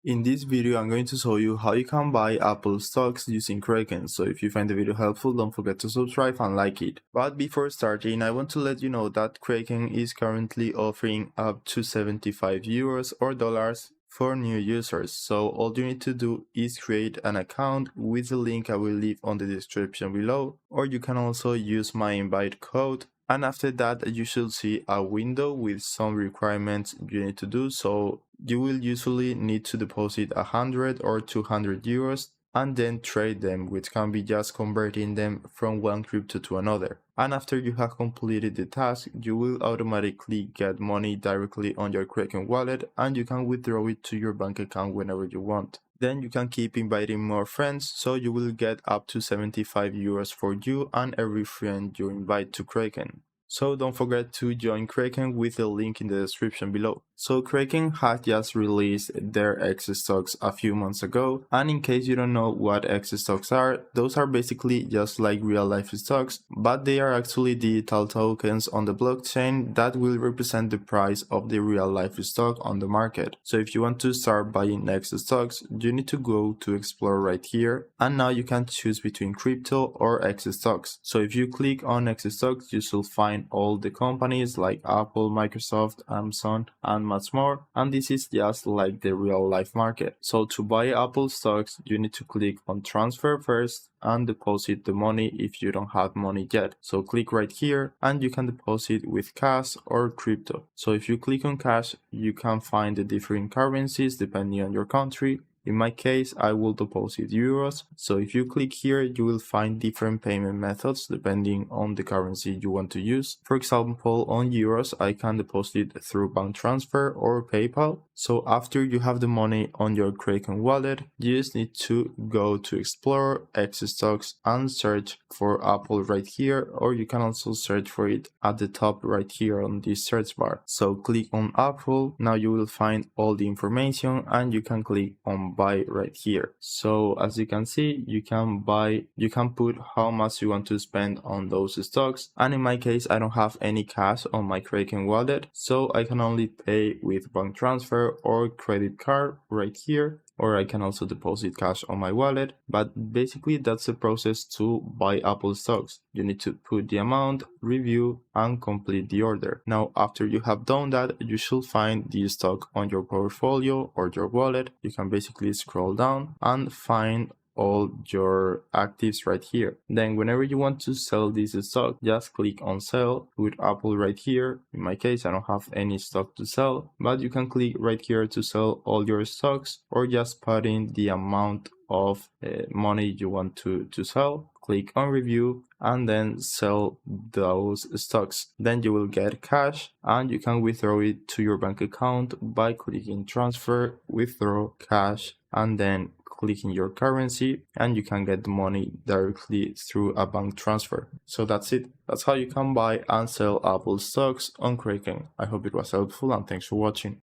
In this video, I'm going to show you how you can buy Apple stocks using Kraken. So if you find the video helpful, don't forget to subscribe and like it. But before starting, I want to let you know that Kraken is currently offering up to 75 euros or dollars for new users. So all you need to do is create an account with the link I will leave on the description below, or you can also use my invite code. And after that, you should see a window with some requirements you need to do. So you will usually need to deposit 100 or 200 euros and then trade them, which can be just converting them from one crypto to another. And after you have completed the task, you will automatically get money directly on your Kraken wallet and you can withdraw it to your bank account whenever you want. Then you can keep inviting more friends, so you will get up to 75 euros for you and every friend you invite to Kraken. So don't forget to join Kraken with the link in the description below. So Kraken has just released their xStocks a few months ago, and in case you don't know what xStocks are, those are basically just like real life stocks, but they are actually digital tokens on the blockchain that will represent the price of the real life stock on the market. So if you want to start buying xStocks, you need to go to explore right here, and now you can choose between crypto or xStocks. So if you click on xStocks, you should find all the companies like Apple, Microsoft, Amazon, and much more, and this is just like the real life market. So to buy Apple stocks, you need to click on transfer first and deposit the money if you don't have money yet. So click right here and you can deposit with cash or crypto. So if you click on cash, you can find the different currencies depending on your country. In my case, I will deposit euros. So if you click here, you will find different payment methods depending on the currency you want to use. For example, on euros, I can deposit through bank transfer or PayPal. So after you have the money on your Kraken wallet, you just need to go to Explore, xStocks, and search for Apple right here, or you can also search for it at the top right here on this search bar. So click on Apple. Now you will find all the information and you can click on buy right here. So as you can see, you can put how much you want to spend on those stocks, and in my case I don't have any cash on my Kraken wallet, so I can only pay with bank transfer or credit card right here, or I can also deposit cash on my wallet. But basically that's the process to buy Apple stocks. You need to put the amount, review, and complete the order. Now after you have done that, you should find the stock on your portfolio or your wallet. You can basically scroll down and find all your actives right here. Then whenever you want to sell this stock, just click on sell with Apple right here. In my case, I don't have any stock to sell, but you can click right here to sell all your stocks, or just put in the amount of money you want to sell. Click on review and then sell those stocks. Then you will get cash and you can withdraw it to your bank account by clicking transfer, withdraw cash, and then clicking your currency, and you can get the money directly through a bank transfer. So that's it. That's how you can buy and sell Apple stocks on Kraken. I hope it was helpful and thanks for watching.